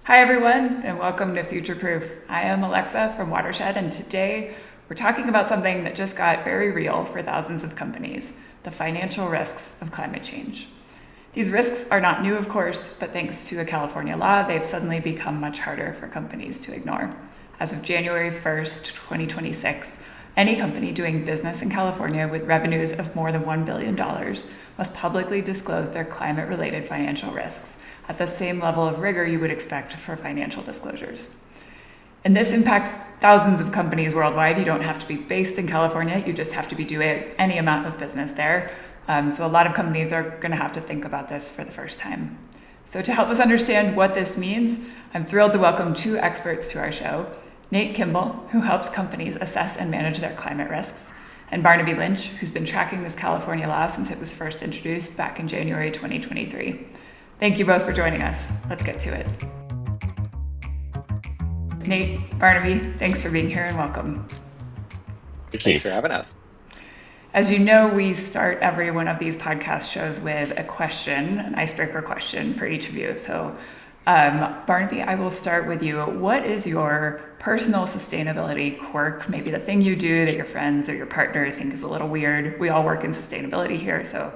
Hi, everyone, and welcome to Future Proof. I am Alexa from Watershed, and today we're talking about something that just got very real for thousands of companies: the financial risks of climate change. These risks are not new, of course, but thanks to a California law, they've suddenly become much harder for companies to ignore. As of January 1st, 2026, any company doing business in California with revenues of more than $1 billion must publicly disclose their climate related financial risks at the same level of rigor you would expect for financial disclosures. And this impacts thousands of companies worldwide. You don't have to be based in California, you just have to be doing any amount of business there. So a lot of companies are going to have to think about this for the first time. So to help us understand what this means, I'm thrilled to welcome two experts to our show: Nate Kimball, who helps companies assess and manage their climate risks, and Barnaby Lynch, who's been tracking this California law since it was first introduced back in January 2023. Thank you both for joining us. Let's get to it. Nate, Barnaby, thanks for being here and welcome. Thank you. Thanks for having us. As you know, we start every one of these podcast shows with a question, an icebreaker question for each of you. So, Barnaby, I will start with you. What is your personal sustainability quirk? Maybe the thing you do that your friends or your partner think is a little weird. We all work in sustainability here, so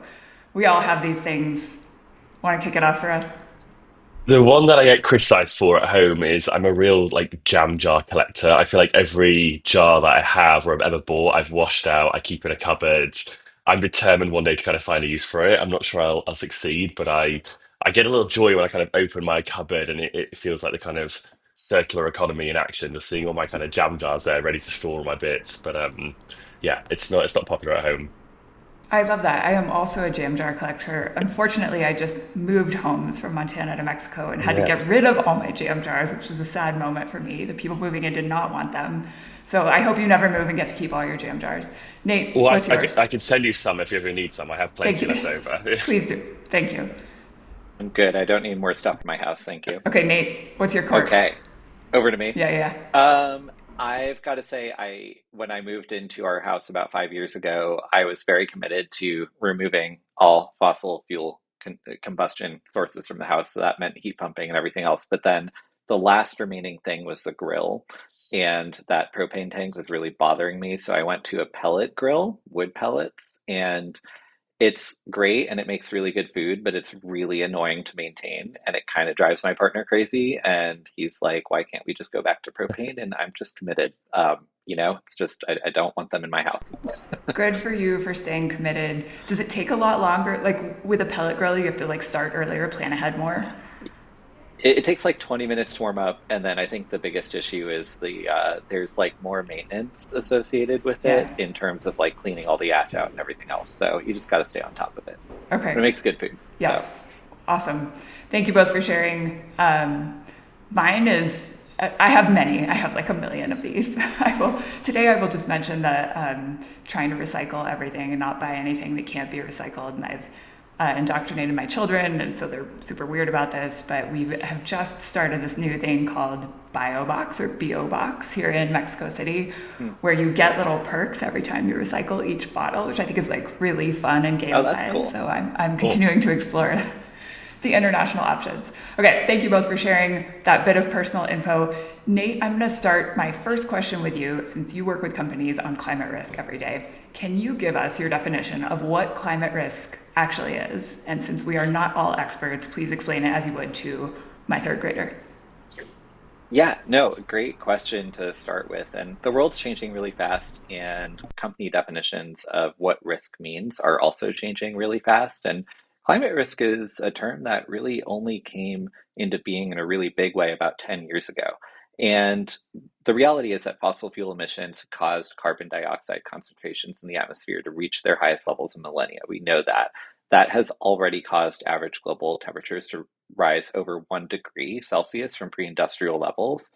we all have these things. Want to kick it off for us? The one that I get criticized for at home is I'm a real jam jar collector. I feel like every jar that I have or I've ever bought, I've washed out, I keep in a cupboard. I'm determined one day to kind of find a use for it. I'm not sure I'll succeed, but I get a little joy when I kind of open my cupboard and it feels like the kind of circular economy in action, just seeing all my kind of jam jars there ready to store all my bits. But yeah, it's not popular at home. I love that. I am also a jam jar collector. Unfortunately, I just moved homes from Montana to Mexico and had to Yeah. get rid of all my jam jars, which was a sad moment for me. The people moving in did not want them. So I hope you never move and get to keep all your jam jars. Nate, Well, what's yours? I could send you some if you ever need some. I have Thank plenty you. left over. Please do. Thank you. I'm good. I don't need more stuff in my house. Thank you. Okay, Nate, what's your quirk? Okay, over to me. Yeah, yeah. I've got to say, when I moved into our house about 5 years ago, I was very committed to removing all fossil fuel combustion sources from the house. So that meant heat pumping and everything else. But then the last remaining thing was the grill, and that propane tank was really bothering me. So I went to a pellet grill, wood pellets, and it's great and it makes really good food, but it's really annoying to maintain and it kind of drives my partner crazy. And he's like, why can't we just go back to propane? And I'm just committed. It's just, I don't want them in my house. Good for you for staying committed. Does it take a lot longer? Like with a pellet grill, you have to like start earlier, plan ahead more? It takes like 20 minutes to warm up. And then I think the biggest issue is there's like more maintenance associated with it Yeah. in terms of like cleaning all the ash out and everything else. So you just got to stay on top of it. But it Okay. makes good food. So. Yes. Awesome. Thank you both for sharing. Mine is, I have many. I have like a million of these. Today I will just mention that trying to recycle everything and not buy anything that can't be recycled. And I've indoctrinated my children, and so they're super weird about this. But we have just started this new thing called BioBox or BO here in Mexico City, Hmm. where you get little perks every time you recycle each bottle, which I think is like really fun and Oh, that's gamified. cool. So I'm Cool. continuing to explore the international options. Okay, thank you both for sharing that bit of personal info. Nate, I'm going to start my first question with you since you work with companies on climate risk every day. Can you give us your definition of what climate risk actually is? And since we are not all experts, please explain it as you would to my third grader. Yeah, no, great question to start with. And the world's changing really fast, and company definitions of what risk means are also changing really fast. And climate risk is a term that really only came into being in a really big way about 10 years ago. And the reality is that fossil fuel emissions caused carbon dioxide concentrations in the atmosphere to reach their highest levels in millennia. We know that. That has already caused average global temperatures to rise over 1 degree Celsius from pre industrial levels.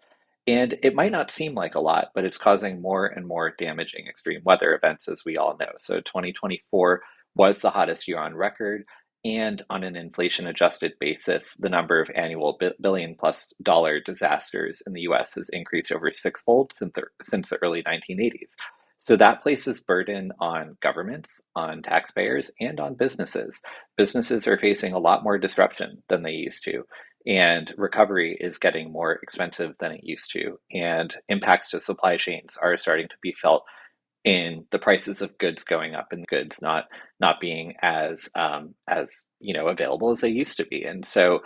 And it might not seem like a lot, but it's causing more and more damaging extreme weather events, as we all know. So 2024 was the hottest year on record. And on an inflation adjusted basis, the number of annual billion plus dollar disasters in the US has increased over sixfold since the early 1980s. So that places burden on governments, on taxpayers, and on businesses. Businesses are facing a lot more disruption than they used to. and recovery is getting more expensive than it used to. And impacts to supply chains are starting to be felt in the prices of goods going up and goods not being as available as they used to be. And so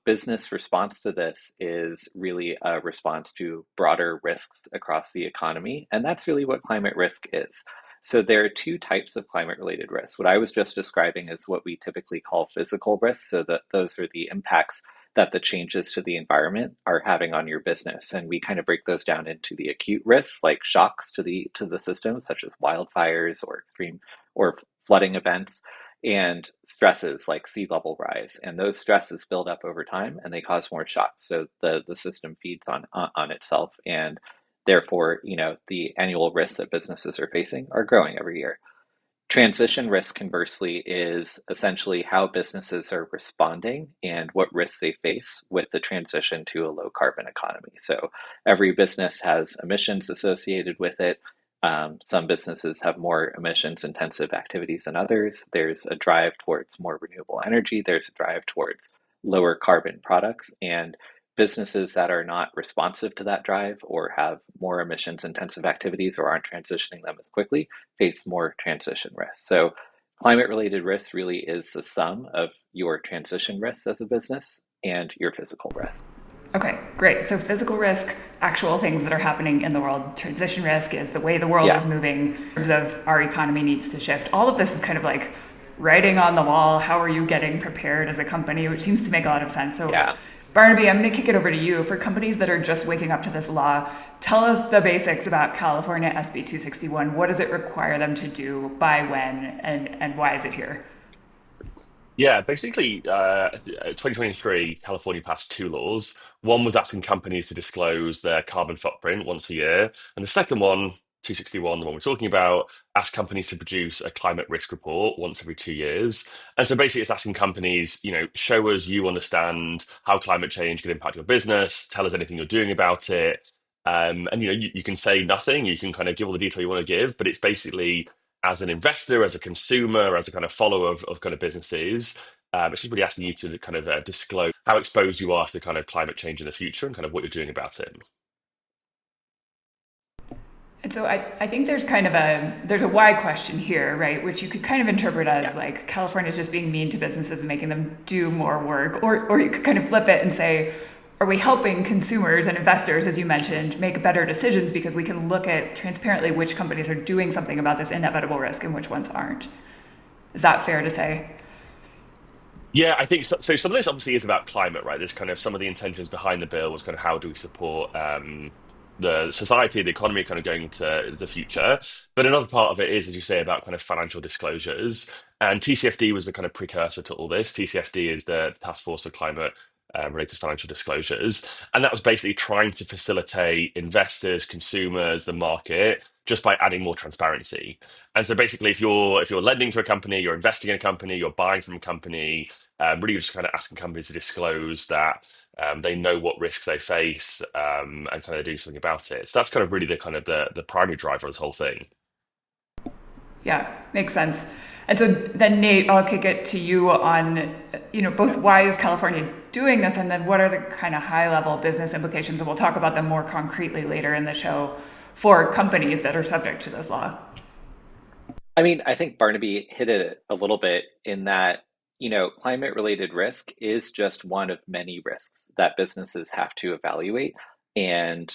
business response to this is really a response to broader risks across the economy, and that's really what climate risk is. So there are two types of climate related risks. What I was just describing is what we typically call physical risks. So that those are the impacts that the changes to the environment are having on your business. And we kind of break those down into the acute risks, like shocks to the system, such as wildfires or extreme or flooding events, and stresses like sea level rise. And those stresses build up over time and they cause more shocks. So the system feeds on itself, and therefore, the annual risks that businesses are facing are growing every year. Transition risk, conversely, is essentially how businesses are responding and what risks they face with the transition to a low carbon economy. So every business has emissions associated with it. Some businesses have more emissions intensive activities than others. There's a drive towards more renewable energy. There's a drive towards lower carbon products. And businesses that are not responsive to that drive or have more emissions intensive activities or aren't transitioning them as quickly face more transition risks. So climate related risk really is the sum of your transition risks as a business and your physical risk. Okay, great. So physical risk, actual things that are happening in the world. Transition risk is the way the world Yeah. is moving in terms of our economy needs to shift. All of this is kind of like writing on the wall. How are you getting prepared as a company? Which seems to make a lot of sense. So Yeah. Barnaby, I'm going to kick it over to you. For companies that are just waking up to this law, tell us the basics about California SB 261. What does it require them to do, by when, and why is it here? Yeah, basically, 2023, California passed two laws. One was asking companies to disclose their carbon footprint once a year, and the second one, 261, the one we're talking about, asked companies to produce a climate risk report once every 2 years. And so basically, it's asking companies, show us you understand how climate change can impact your business, tell us anything you're doing about it. And you can say nothing, you can kind of give all the detail you want to give, but it's basically as an investor, as a consumer, as a kind of follower of kind of businesses, it's just really asking you to kind of disclose how exposed you are to kind of climate change in the future and kind of what you're doing about it. And so I think there's a why question here, right? Which you could kind of interpret as Yeah. like California's just being mean to businesses and making them do more work. Or you could kind of flip it and say, are we helping consumers and investors, as you mentioned, make better decisions because we can look at transparently which companies are doing something about this inevitable risk and which ones aren't? Is that fair to say? Yeah, I think so. So some of this obviously is about climate, right? There's kind of some of the intentions behind the bill was kind of how do we support the society, the economy, kind of going into the future. But another part of it is, as you say, about kind of financial disclosures. And TCFD was the kind of precursor to all this. TCFD is the Task Force for Climate related financial disclosures, and that was basically trying to facilitate investors, consumers, the market, just by adding more transparency. And so basically, if you're lending to a company, you're investing in a company, you're buying from a company, really just kind of asking companies to disclose that they know what risks they face and kind of do something about it. So that's kind of really the primary driver of this whole thing. Yeah, makes sense. And so then Nate, I'll kick it to you on, both why is California doing this, and then what are the kind of high level business implications, and we'll talk about them more concretely later in the show for companies that are subject to this law. I mean, I think Barnaby hit it a little bit in that, climate related risk is just one of many risks that businesses have to evaluate and,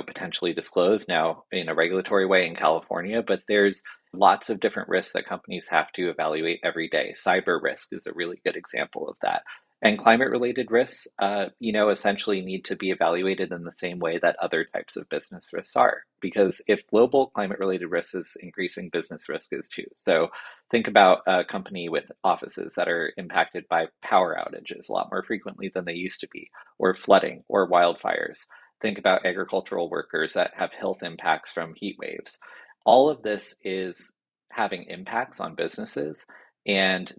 potentially disclose now in a regulatory way in California. But there's lots of different risks that companies have to evaluate every day. Cyber risk is a really good example of that. And climate related risks, essentially need to be evaluated in the same way that other types of business risks are. Because if global climate related risk is increasing, business risk is too. So think about a company with offices that are impacted by power outages a lot more frequently than they used to be, or flooding or wildfires. Think about agricultural workers that have health impacts from heat waves. All of this is having impacts on businesses, and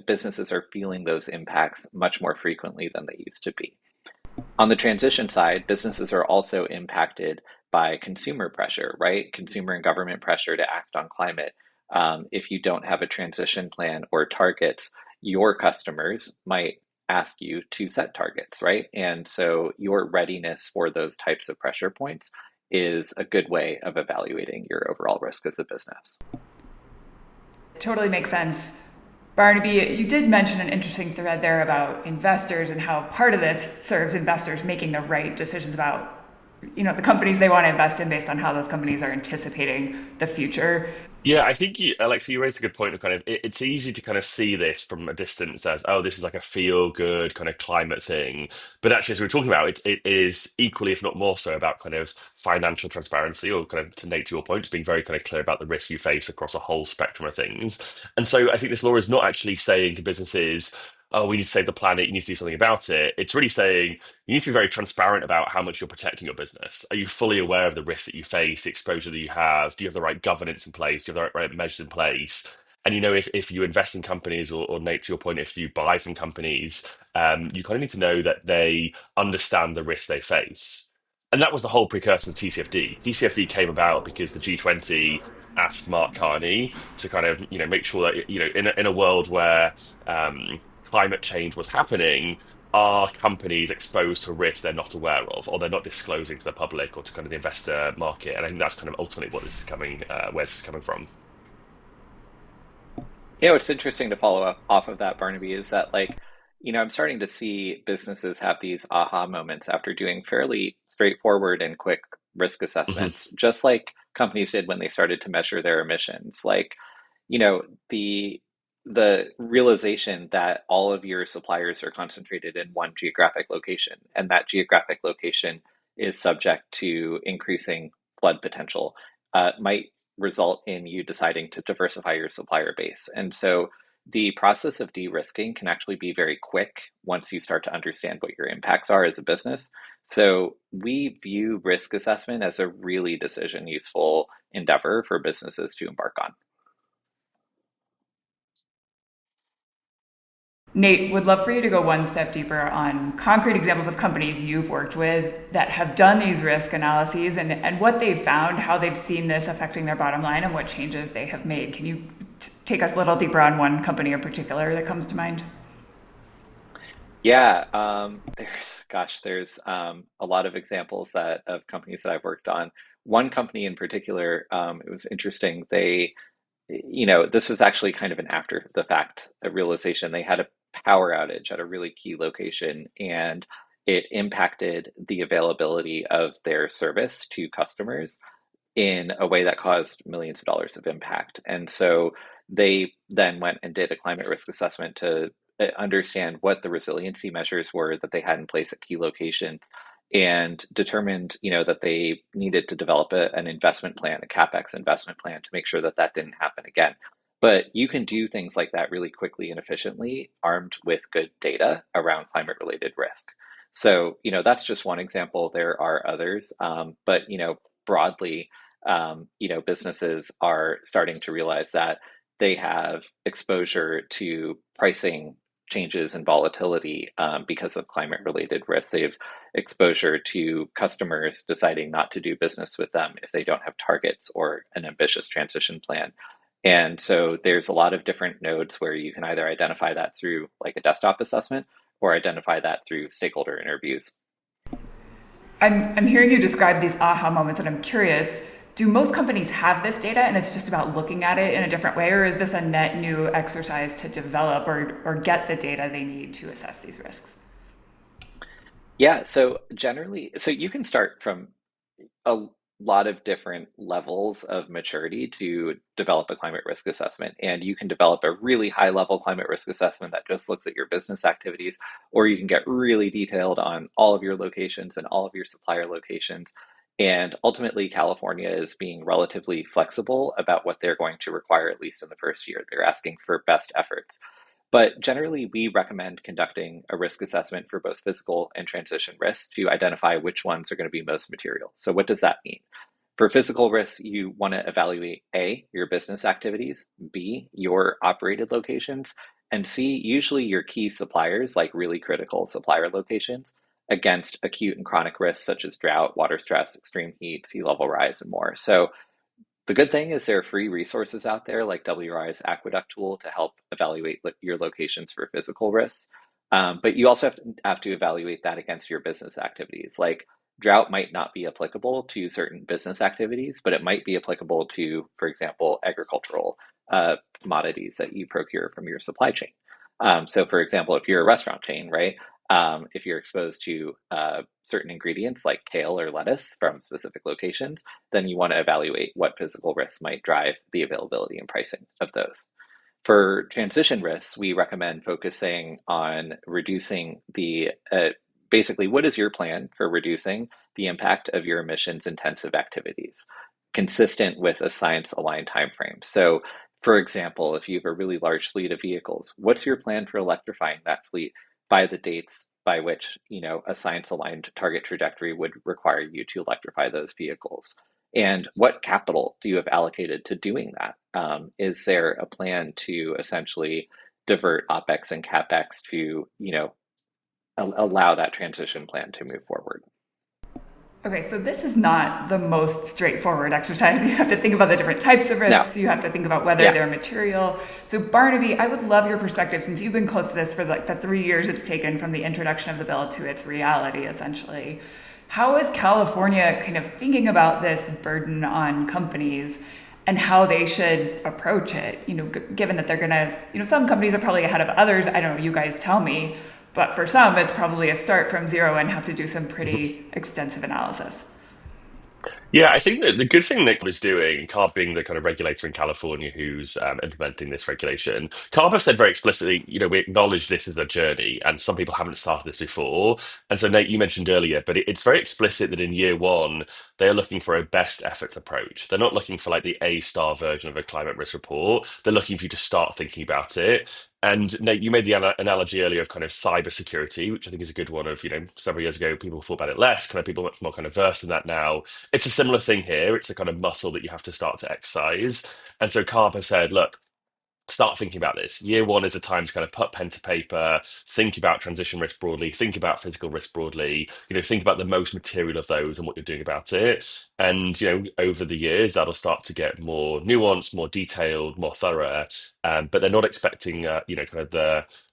businesses are feeling those impacts much more frequently than they used to be. On the transition side, businesses are also impacted by consumer pressure, right? Consumer and government pressure to act on climate. If you don't have a transition plan or targets, your customers might ask you to set targets, right? And so your readiness for those types of pressure points is a good way of evaluating your overall risk as a business. Totally makes sense. Barnaby, you did mention an interesting thread there about investors and how part of this serves investors making the right decisions about the companies they want to invest in based on how those companies are anticipating the future. Yeah, I think Alexa, you raised a good point of kind of it's easy to kind of see this from a distance as, oh, this is like a feel good kind of climate thing. But actually, as we were talking about, it is equally, if not more so, about kind of financial transparency or kind of to Nate, to your point, just being very kind of clear about the risks you face across a whole spectrum of things. And so I think this law is not actually saying to businesses, oh, we need to save the planet, you need to do something about it. It's really saying you need to be very transparent about how much you're protecting your business. Are you fully aware of the risks that you face, the exposure that you have? Do you have the right governance in place? Do you have the right measures in place? And if you invest in companies, or Nate, to your point, if you buy from companies, you kind of need to know that they understand the risks they face. And that was the whole precursor to TCFD. TCFD came about because the G20 asked Mark Carney to kind of, make sure that, in a world where climate change was happening, are companies exposed to risk they're not aware of, or they're not disclosing to the public or to kind of the investor market? And I think that's kind of ultimately what this is coming, where this is coming from. What's interesting to follow up off of that, Barnaby, is that I'm starting to see businesses have these aha moments after doing fairly straightforward and quick risk Mhm. assessments, just like companies did when they started to measure their emissions. You know, the the realization that all of your suppliers are concentrated in one geographic location, and that geographic location is subject to increasing flood potential, might result in you deciding to diversify your supplier base. And so the process of de-risking can actually be very quick once you start to understand what your impacts are as a business. So we view risk assessment as a really decision useful endeavor for businesses to embark on. Nate, would love for you to go one step deeper on concrete examples of companies you've worked with that have done these risk analyses and what they've found, how they've seen this affecting their bottom line, and what changes they have made. Can you take us a little deeper on one company in particular that comes to mind? Yeah, there's a lot of examples that of companies that I've worked on. One company in particular, it was interesting. This was actually kind of an after the fact a realization. They had a power outage at a really key location, and it impacted the availability of their service to customers in a way that caused millions of dollars of impact. And so they then went and did a climate risk assessment to understand what the resiliency measures were that they had in place at key locations, and determined, that they needed to develop an investment plan, a CapEx investment plan, to make sure that that didn't happen again. But you can do things like that really quickly and efficiently, armed with good data around climate related risk. So, that's just one example. There are others, but broadly, businesses are starting to realize that they have exposure to pricing changes and volatility, because of climate related risks. They have exposure to customers deciding not to do business with them if they don't have targets or an ambitious transition plan. And so there's a lot of different nodes where you can either identify that through like a desktop assessment or identify that through stakeholder interviews. I'm hearing you describe these aha moments, and I'm curious, do most companies have this data and it's just about looking at it in a different way, or is this a net new exercise to develop or get the data they need to assess these risks? Yeah, so you can start from a lot of different levels of maturity to develop a climate risk assessment. And you can develop a really high level climate risk assessment that just looks at your business activities, or you can get really detailed on all of your locations and all of your supplier locations. And ultimately, California is being relatively flexible about what they're going to require, at least in the first year. They're asking for best efforts. But generally, we recommend conducting a risk assessment for both physical and transition risks to identify which ones are going to be most material. So, what does that mean? For physical risks, you want to evaluate A, your business activities, B, your operated locations, and C, usually your key suppliers, like really critical supplier locations, against acute and chronic risks such as drought, water stress, extreme heat, sea level rise, and more. So, the good thing is there are free resources out there like WRI's Aqueduct tool to help evaluate your locations for physical risks. But you also have to evaluate that against your business activities. Like drought might not be applicable to certain business activities, but it might be applicable to, for example, agricultural commodities that you procure from your supply chain. So, for example, if you're a restaurant chain, right? If you're exposed to certain ingredients like kale or lettuce from specific locations, then you want to evaluate what physical risks might drive the availability and pricing of those. For transition risks, we recommend focusing on reducing basically, what is your plan for reducing the impact of your emissions intensive activities, consistent with a science aligned timeframe? So, for example, if you have a really large fleet of vehicles, what's your plan for electrifying that fleet by the dates by which, a science aligned target trajectory would require you to electrify those vehicles? And what capital do you have allocated to doing that? Is there a plan to essentially divert OpEx and CapEx to, allow that transition plan to move forward? Okay, so this is not the most straightforward exercise. You have to think about the different types of No. risks. You have to think about whether Yeah. they're material. So Barnaby, I would love your perspective since you've been close to this for like the 3 years it's taken from the introduction of the bill to its reality, essentially. How is California kind of thinking about this burden on companies and how they should approach it? Given that they're gonna, some companies are probably ahead of others. I don't know, you guys tell me. But for some, it's probably a start from zero and have to do some pretty extensive analysis. Yeah, I think that the good thing that CARB is doing, CARB being the kind of regulator in California who's implementing this regulation, CARB have said very explicitly, we acknowledge this is a journey, and some people haven't started this before. And so, Nate, you mentioned earlier, but it's very explicit that in year one, they are looking for a best efforts approach. They're not looking for like the A-star version of a climate risk report. They're looking for you to start thinking about it. And Nate, you made the analogy earlier of kind of cybersecurity, which I think is a good one. Of several years ago, people thought about it less. Kind of people much more kind of versed in that now. It's a similar thing here. It's a kind of muscle that you have to start to exercise. And so CARB have said, look, start thinking about this. Year one is a time to kind of put pen to paper, think about transition risk broadly, think about physical risk broadly, think about the most material of those and what you're doing about it. And, over the years, that'll start to get more nuanced, more detailed, more thorough. But they're not expecting, kind of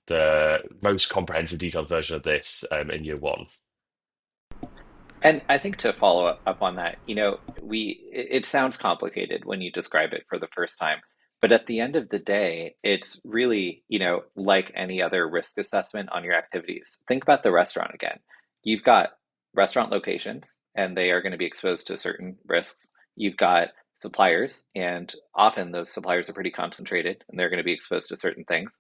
the most comprehensive, detailed version of this in year one. And I think to follow up on that, it sounds complicated when you describe it for the first time, but at the end of the day, it's really, like any other risk assessment on your activities. Think about the restaurant again. You've got restaurant locations, and they are going to be exposed to certain risks. You've got suppliers, and often those suppliers are pretty concentrated, and they're going to be exposed to certain things.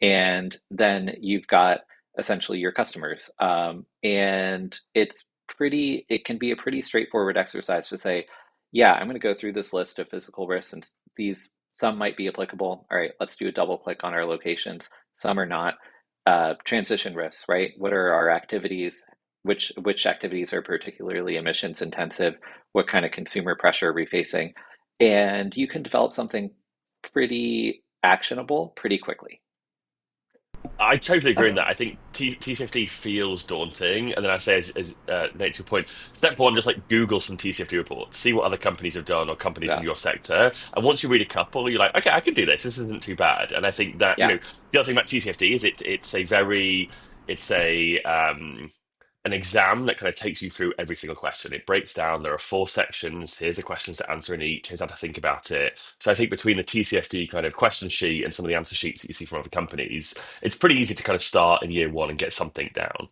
And then you've got essentially your customers. And it can be a pretty straightforward exercise to say, yeah, I'm going to go through this list of physical risks, and these some might be applicable. All right, let's do a double click on our locations. Some are not. Transition risks, right? What are our activities? Which activities are particularly emissions intensive? What kind of consumer pressure are we facing? And you can develop something pretty actionable pretty quickly. I totally agree in Okay. that. I think TCFD feels daunting. And then I say, Nate, to your point, step one, just like Google some TCFD reports, see what other companies have done or companies in Yeah, your sector. And once you read a couple, you're like, okay, I can do this. This isn't too bad. And I think that, yeah. the other thing about TCFD is it's an exam that kind of takes you through every single question. It breaks down. There are four sections. Here's the questions to answer in each. Here's how to think about it. So I think between the TCFD kind of question sheet and some of the answer sheets that you see from other companies, it's pretty easy to kind of start in year one and get something down.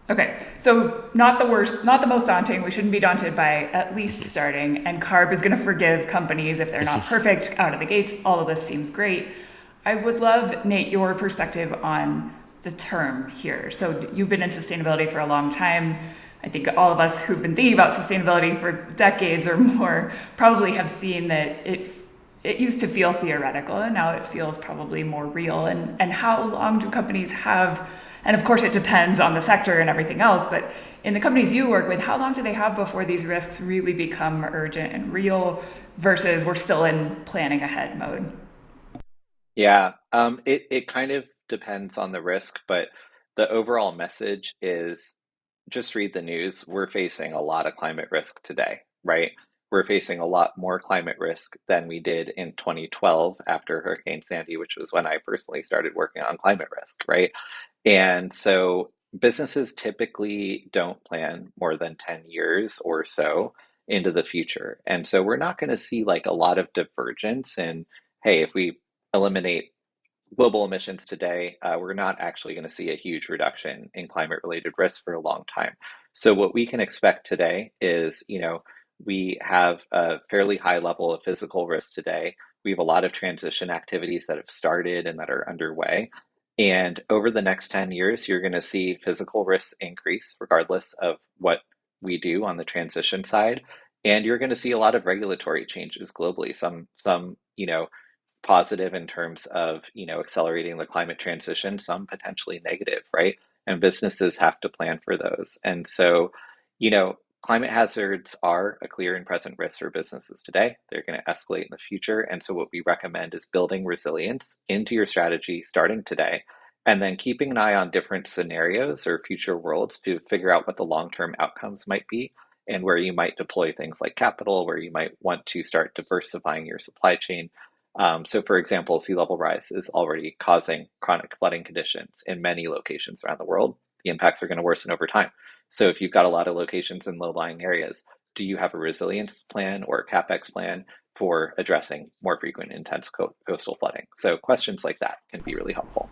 Okay, so not the worst, not the most daunting. We shouldn't be daunted by at least starting. And CARB is going to forgive companies if they're not perfect out of the gates. All of this seems great. I would love, Nate, your perspective on the term here. So you've been in sustainability for a long time. I think all of us who've been thinking about sustainability for decades or more probably have seen that it used to feel theoretical and now it feels probably more real. And how long do companies have, and of course it depends on the sector and everything else, but in the companies you work with, how long do they have before these risks really become urgent and real versus we're still in planning ahead mode? Yeah, it kind of depends on the risk, but the overall message is just read the news. We're facing a lot of climate risk today, right? we're facing a lot more climate risk than we did in 2012 after Hurricane Sandy, which was when I personally started working on climate risk, right? And so businesses typically don't plan more than 10 years or so into the future. And so we're not going to see like a lot of divergence in, hey, if we eliminate global emissions today, we're not actually going to see a huge reduction in climate related risks for a long time. So what we can expect today is, we have a fairly high level of physical risk today. We have a lot of transition activities that have started and that are underway. And over the next 10 years, you're going to see physical risks increase regardless of what we do on the transition side. And you're going to see a lot of regulatory changes globally. Some, positive in terms of, accelerating the climate transition, some potentially negative, right? And businesses have to plan for those. And so, climate hazards are a clear and present risk for businesses today. They're going to escalate in the future. And so what we recommend is building resilience into your strategy starting today, and then keeping an eye on different scenarios or future worlds to figure out what the long-term outcomes might be and where you might deploy things like capital, where you might want to start diversifying your supply chain. So, for example, sea level rise is already causing chronic flooding conditions in many locations around the world. The impacts are going to worsen over time. So, if you've got a lot of locations in low-lying areas, do you have a resilience plan or a CapEx plan for addressing more frequent, intense coastal flooding? So, questions like that can be really helpful.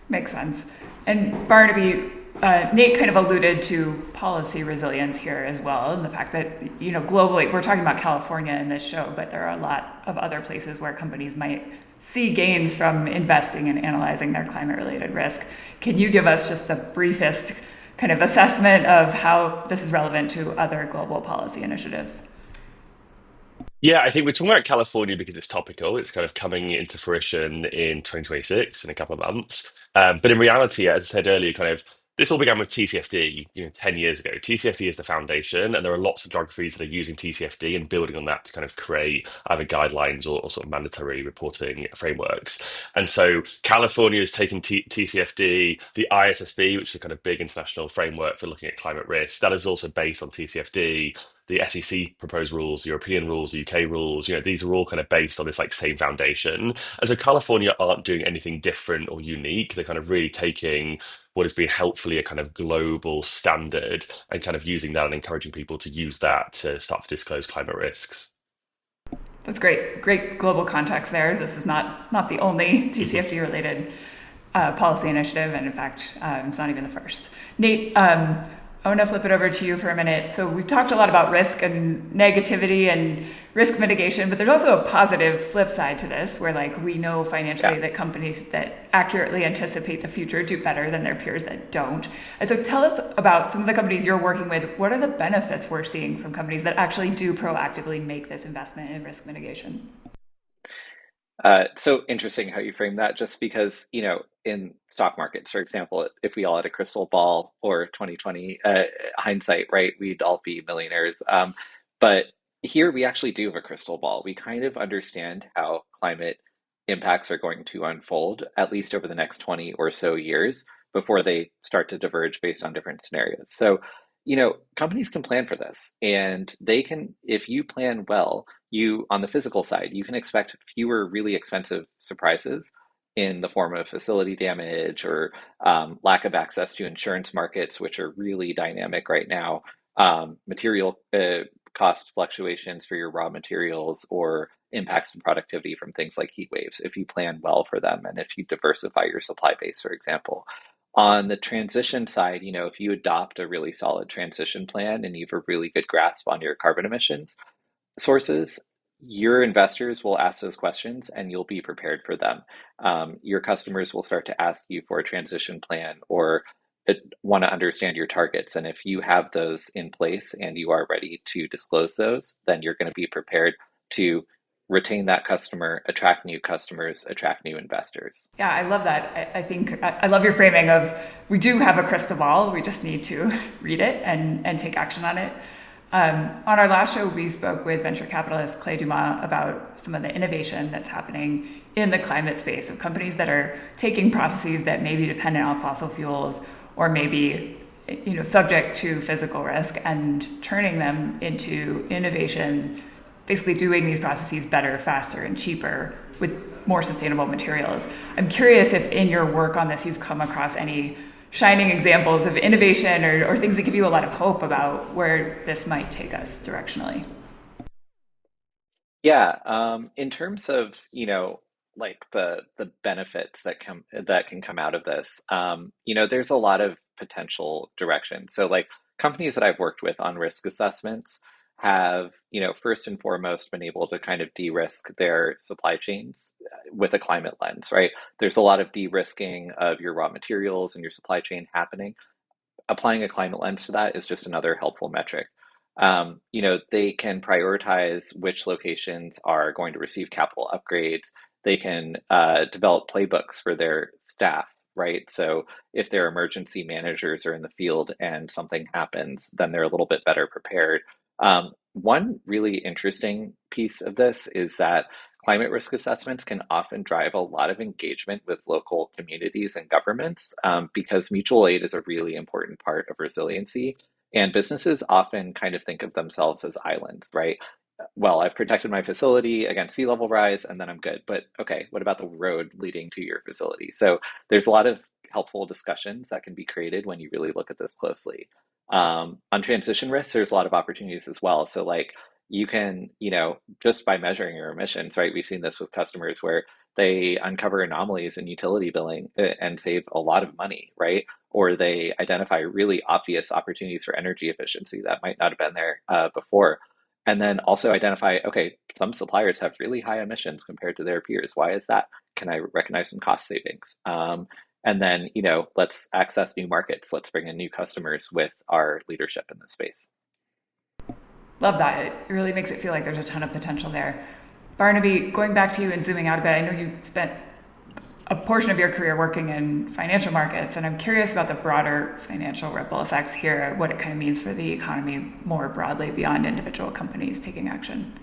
Makes sense. And Barnaby, Nate kind of alluded to policy resilience here as well, and the fact that, globally, we're talking about California in this show, but there are a lot of other places where companies might see gains from investing and analyzing their climate-related risk. Can you give us just the briefest kind of assessment of how this is relevant to other global policy initiatives? Yeah, I think we're talking about California because it's topical. It's kind of coming into fruition in 2026 in a couple of months. But in reality, as I said earlier, kind of this all began with TCFD, 10 years ago. TCFD is the foundation, and there are lots of geographies that are using TCFD and building on that to kind of create either guidelines or sort of mandatory reporting frameworks. And so California has taken TCFD, the ISSB, which is a kind of big international framework for looking at climate risk. That is also based on TCFD. The SEC proposed rules, European rules, UK rules, these are all kind of based on this like same foundation. And so California aren't doing anything different or unique. They're kind of really taking what has been helpfully a kind of global standard and kind of using that and encouraging people to use that to start to disclose climate risks. That's great. Great global context there. This is not the only TCFD related policy initiative, and in fact, it's not even the first. Nate, I want to flip it over to you for a minute. So we've talked a lot about risk and negativity and risk mitigation, but there's also a positive flip side to this where we know financially that companies that accurately anticipate the future do better than their peers that don't. And so tell us about some of the companies you're working with. What are the benefits we're seeing from companies that actually do proactively make this investment in risk mitigation? So interesting how you frame that, just because, in stock markets, for example, if we all had a crystal ball or 2020 hindsight, right, we'd all be millionaires. But here we actually do have a crystal ball. We kind of understand how climate impacts are going to unfold, at least over the next 20 or so years before they start to diverge based on different scenarios. So, companies can plan for this, and they can, if you plan well, on the physical side, you can expect fewer really expensive surprises in the form of facility damage or lack of access to insurance markets, which are really dynamic right now, material cost fluctuations for your raw materials, or impacts in productivity from things like heat waves, if you plan well for them and if you diversify your supply base, for example. On the transition side, if you adopt a really solid transition plan and you have a really good grasp on your carbon emissions sources, your investors will ask those questions and you'll be prepared for them. Your customers will start to ask you for a transition plan or want to understand your targets. And if you have those in place and you are ready to disclose those, then you're going to be prepared to retain that customer, attract new customers, attract new investors. Yeah, I love that. I think I love your framing of we do have a crystal ball. We just need to read it and take action on it. On our last show, we spoke with venture capitalist Clay Dumas about some of the innovation that's happening in the climate space of companies that are taking processes that may be dependent on fossil fuels or maybe subject to physical risk and turning them into innovation basically doing these processes better, faster, and cheaper with more sustainable materials. I'm curious if in your work on this you've come across any shining examples of innovation or things that give you a lot of hope about where this might take us directionally. Yeah, in terms of, like the benefits that can come out of this, there's a lot of potential direction. So like companies that I've worked with on risk assessments have, first and foremost been able to kind of de-risk their supply chains with a climate lens, right? There's a lot of de-risking of your raw materials and your supply chain happening. Applying a climate lens to that is just another helpful metric. They can prioritize which locations are going to receive capital upgrades. They can develop playbooks for their staff, right? So if their emergency managers are in the field and something happens, then they're a little bit better prepared. One really interesting piece of this is that climate risk assessments can often drive a lot of engagement with local communities and governments because mutual aid is a really important part of resiliency. And businesses often kind of think of themselves as islands, right? Well, I've protected my facility against sea level rise and then I'm good. But okay, what about the road leading to your facility? So there's a lot of helpful discussions that can be created when you really look at this closely. On transition risks, there's a lot of opportunities as well. So like you can, just by measuring your emissions, right? We've seen this with customers where they uncover anomalies in utility billing and save a lot of money, right? Or they identify really obvious opportunities for energy efficiency that might not have been there before. And then also identify, okay, some suppliers have really high emissions compared to their peers. Why is that? Can I recognize some cost savings? And then, let's access new markets. Let's bring in new customers with our leadership in this space. Love that. It really makes it feel like there's a ton of potential there. Barnaby, going back to you and zooming out a bit, I know you spent a portion of your career working in financial markets, and I'm curious about the broader financial ripple effects here, what it kind of means for the economy more broadly beyond individual companies taking action.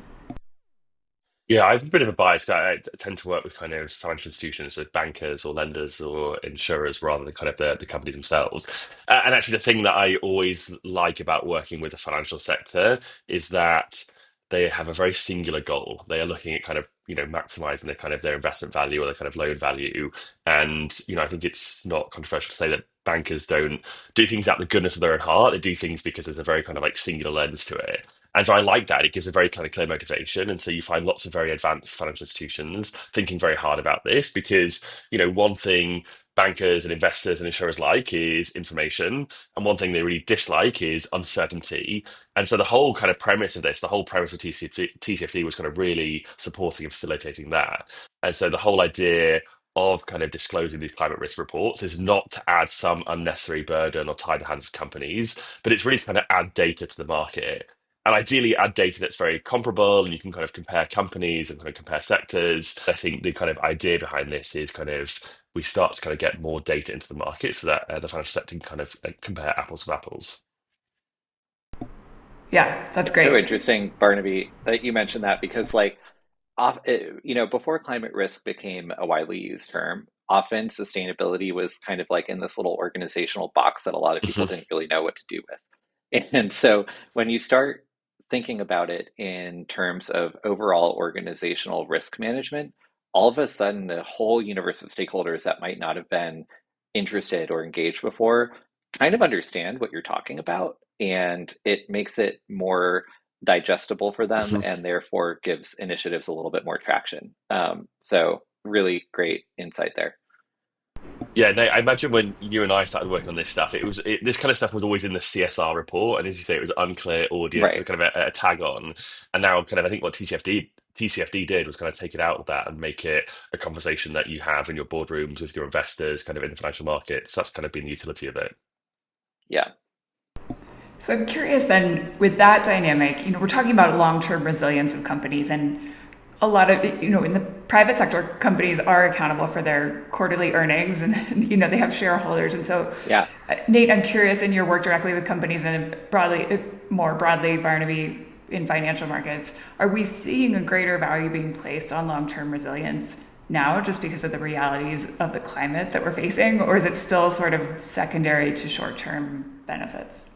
Yeah, I have a bit of a bias. 'Cause I tend to work with kind of financial institutions, so bankers or lenders or insurers rather than kind of the companies themselves. And actually, the thing that I always like about working with the financial sector is that they have a very singular goal. They are looking at kind of, maximizing their kind of their investment value or their kind of loan value. And, I think it's not controversial to say that bankers don't do things out of the goodness of their own heart. They do things because there's a very kind of like singular lens to it. And so I like that. It gives a very kind of clear motivation. And so you find lots of very advanced financial institutions thinking very hard about this because, one thing bankers and investors and insurers like is information. And one thing they really dislike is uncertainty. And so the whole kind of premise of this, the whole premise of TCFD was kind of really supporting and facilitating that. And so the whole idea of kind of disclosing these climate risk reports is not to add some unnecessary burden or tie the hands of companies, but it's really to kind of add data to the market and ideally add data that's very comparable and you can kind of compare companies and kind of compare sectors. I think the kind of idea behind this is kind of we start to kind of get more data into the market so that the financial sector can kind of compare apples with apples. Yeah, that's It's so great. interesting, Barnaby, that you mentioned that because, like, before climate risk became a widely used term, often sustainability was kind of like in this little organizational box that a lot of people didn't really know what to do with. And so when you start thinking about it in terms of overall organizational risk management, all of a sudden the whole universe of stakeholders that might not have been interested or engaged before kind of understand what you're talking about. And it makes it more digestible for them and therefore gives initiatives a little bit more traction. So really great insight there. Yeah, I imagine when you and I started working on this stuff, this kind of stuff was always in the CSR report, and as you say, it was unclear audience, so Right. kind of a tag on. And now, kind of, I think what TCFD did was kind of take it out of that and make it a conversation that you have in your boardrooms with your investors, kind of in the financial markets. That's kind of been the utility of it. Yeah. So I'm curious then, with that dynamic, we're talking about long-term resilience of companies, and a lot of, in the private sector, companies are accountable for their quarterly earnings, and they have shareholders. And so, Yeah. Nate, I'm curious, in your work directly with companies and more broadly, Barnaby, in financial markets, are we seeing a greater value being placed on long-term resilience now just because of the realities of the climate that we're facing, or is it still sort of secondary to short-term benefits?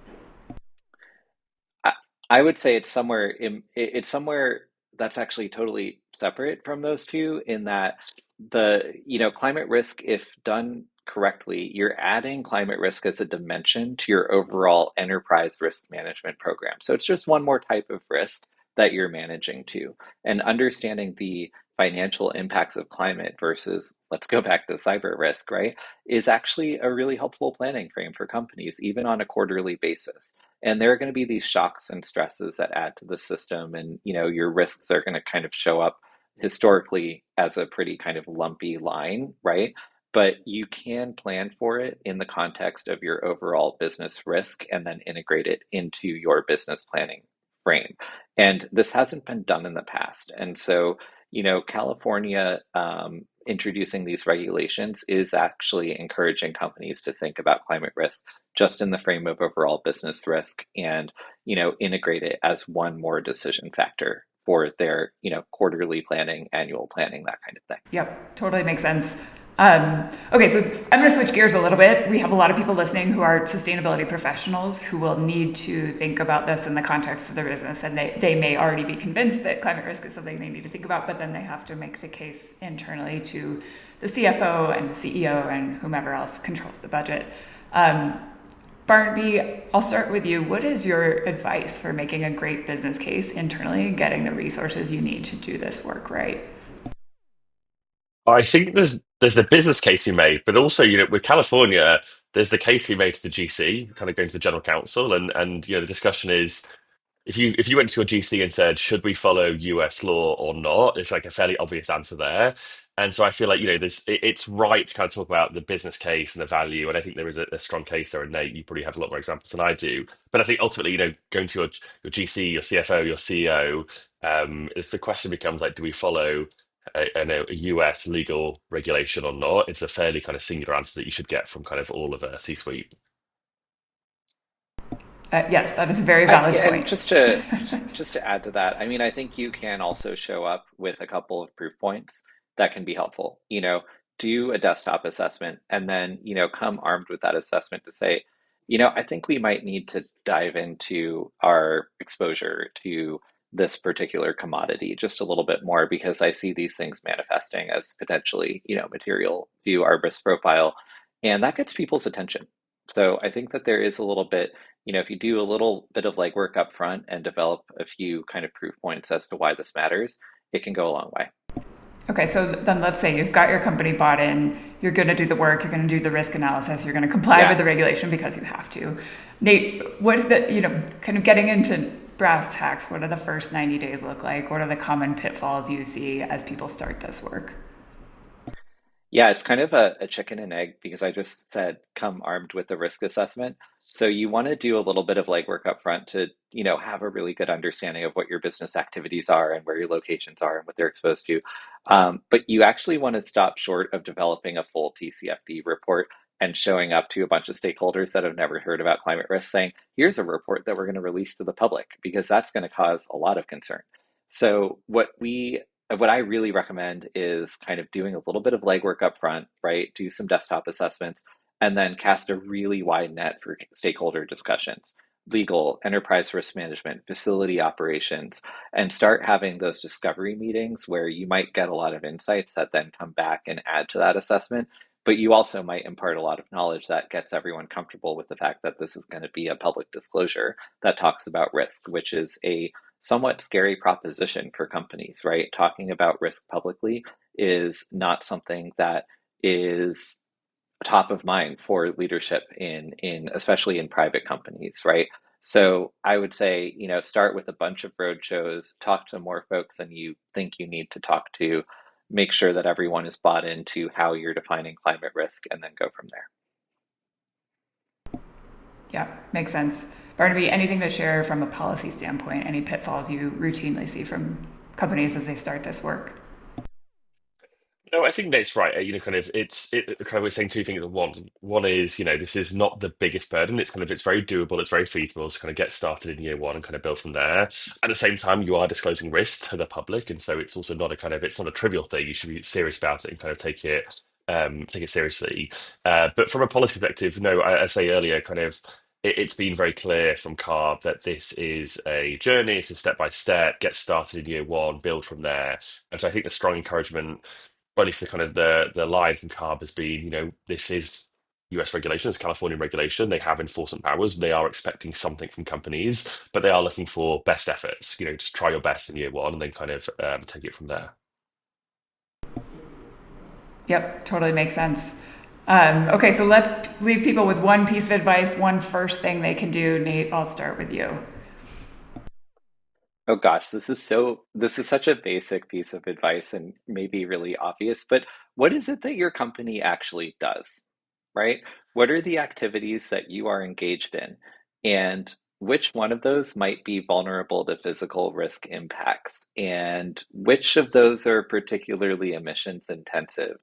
I, I would say it's somewhere that's actually totally separate from those two in that the climate risk, if done correctly, you're adding climate risk as a dimension to your overall enterprise risk management program. So it's just one more type of risk that you're managing to. And understanding the financial impacts of climate versus, let's go back to cyber risk, right, is actually a really helpful planning frame for companies, even on a quarterly basis. And there are going to be these shocks and stresses that add to the system, and your risks are going to kind of show up historically as a pretty kind of lumpy line, right? But you can plan for it in the context of your overall business risk and then integrate it into your business planning frame. And this hasn't been done in the past. And so, California introducing these regulations is actually encouraging companies to think about climate risk just in the frame of overall business risk and, integrate it as one more decision factor for their, quarterly planning, annual planning, that kind of thing. Yep, totally makes sense. Okay, so I'm going to switch gears a little bit. We have a lot of people listening who are sustainability professionals who will need to think about this in the context of their business, and they may already be convinced that climate risk is something they need to think about, but then they have to make the case internally to the CFO and the CEO and whomever else controls the budget. Barnaby, I'll start with you. What is your advice for making a great business case internally and getting the resources you need to do this work right? I think there's the business case you made, but also, with California, there's the case you made to the GC, kind of going to the general counsel, and the discussion is if you went to your GC and said, should we follow US law or not? It's like a fairly obvious answer there. And so I feel like, it's right to kind of talk about the business case and the value. And I think there is a strong case there. And Nate, you probably have a lot more examples than I do. But I think ultimately, going to your GC, your CFO, your CEO, if the question becomes like, do we follow a US legal regulation or not? It's a fairly kind of singular answer that you should get from kind of all of a C-suite. Yes, that is a very valid Yeah, and point. just to add to that, I mean, I think you can also show up with a couple of proof points that can be helpful. Do a desktop assessment and then, come armed with that assessment to say, I think we might need to dive into our exposure to this particular commodity just a little bit more because I see these things manifesting as potentially, material to our risk profile. And that gets people's attention. So I think that there is a little bit, if you do a little bit of legwork up front and develop a few kind of proof points as to why this matters, it can go a long way. Okay, so then let's say you've got your company bought in, you're going to do the work, you're going to do the risk analysis, you're going to comply with Yeah. the regulation because you have to. Nate, what are kind of getting into brass tacks, what do the first 90 days look like? What are the common pitfalls you see as people start this work? Yeah, it's kind of a chicken and egg because I just said come armed with the risk assessment. So you want to do a little bit of legwork up front to, have a really good understanding of what your business activities are and where your locations are and what they're exposed to. But you actually want to stop short of developing a full TCFD report and showing up to a bunch of stakeholders that have never heard about climate risk saying, here's a report that we're going to release to the public because that's going to cause a lot of concern. So what I really recommend is kind of doing a little bit of legwork up front, right? Do some desktop assessments and then cast a really wide net for stakeholder discussions, legal, enterprise risk management, facility operations, and start having those discovery meetings where you might get a lot of insights that then come back and add to that assessment. But you also might impart a lot of knowledge that gets everyone comfortable with the fact that this is going to be a public disclosure that talks about risk, which is a somewhat scary proposition for companies, right? Talking about risk publicly is not something that is top of mind for leadership in especially in private companies, right? So I would say, start with a bunch of road shows, talk to more folks than you think you need to talk to, make sure that everyone is bought into how you're defining climate risk, and then go from there. Yeah, makes sense. Barnaby, anything to share from a policy standpoint? Any pitfalls you routinely see from companies as they start this work? No, I think that's right. Kind of kind of we're saying two things at once. One is, this is not the biggest burden. It's very doable. It's very feasible to kind of get started in year one and kind of build from there. At the same time, you are disclosing risks to the public, and so it's also not it's not a trivial thing. You should be serious about it and kind of take it seriously. But from a policy perspective, no, I say earlier, kind of it's been very clear from CARB that this is a journey, it's a step by step, get started in year one, build from there. And so I think the strong encouragement, or at least the kind of the line from CARB has been, this is US regulation, it's California regulation. They have enforcement powers. They are expecting something from companies, but they are looking for best efforts. Just try your best in year one and then kind of take it from there. Yep, totally makes sense. Okay, so let's leave people with one piece of advice, one first thing they can do. Nate, I'll start with you. Oh gosh, this is such a basic piece of advice and maybe really obvious, but what is it that your company actually does, right? What are the activities that you are engaged in? And which one of those might be vulnerable to physical risk impacts? And which of those are particularly emissions intensive?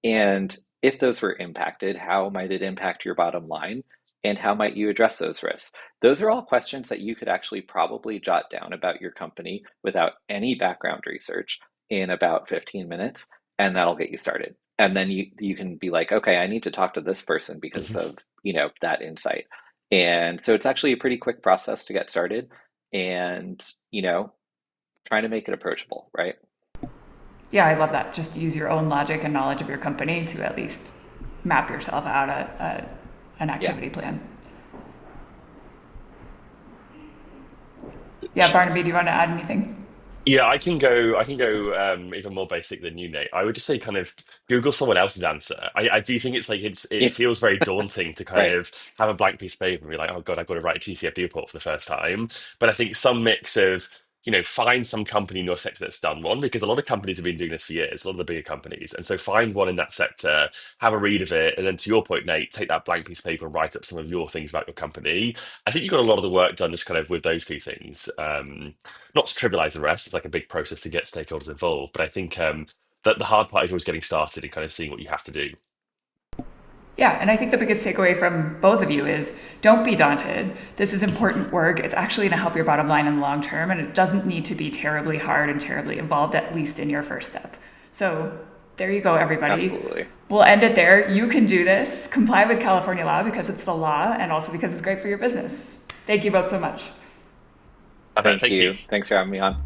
And if those were impacted, how might it impact your bottom line? And how might you address those risks? Those are all questions that you could actually probably jot down about your company without any background research in about 15 minutes, and that'll get you started. And then you can be like, okay, I need to talk to this person because of, that insight. And so it's actually a pretty quick process to get started and, trying to make it approachable, right? Yeah, I love that. Just use your own logic and knowledge of your company to at least map yourself out an Yeah. activity plan. Yeah, Barnaby, do you want to add anything? Yeah, I can go. I can go even more basic than you, Nate. I would just say, kind of Google someone else's answer. I do think it's like it Yeah. feels very daunting to kind Right. of have a blank piece of paper and be like, oh God, I've got to write a TCFD report for the first time. But I think some mix of find some company in your sector that's done one, because a lot of companies have been doing this for years. A lot of the bigger companies, and so find one in that sector, have a read of it, and then to your point, Nate, take that blank piece of paper and write up some of your things about your company. I think you got a lot of the work done just kind of with those two things. Not to trivialize the rest, it's like a big process to get stakeholders involved. But I think that the hard part is always getting started and kind of seeing what you have to do. Yeah, and I think the biggest takeaway from both of you is don't be daunted. This is important work. It's actually going to help your bottom line in the long term, and it doesn't need to be terribly hard and terribly involved, at least in your first step. So there you go, everybody. Absolutely. We'll end it there. You can do this. Comply with California law because it's the law and also because it's great for your business. Thank you both so much. I bet. Thank Thank you. you. Thanks for having me on.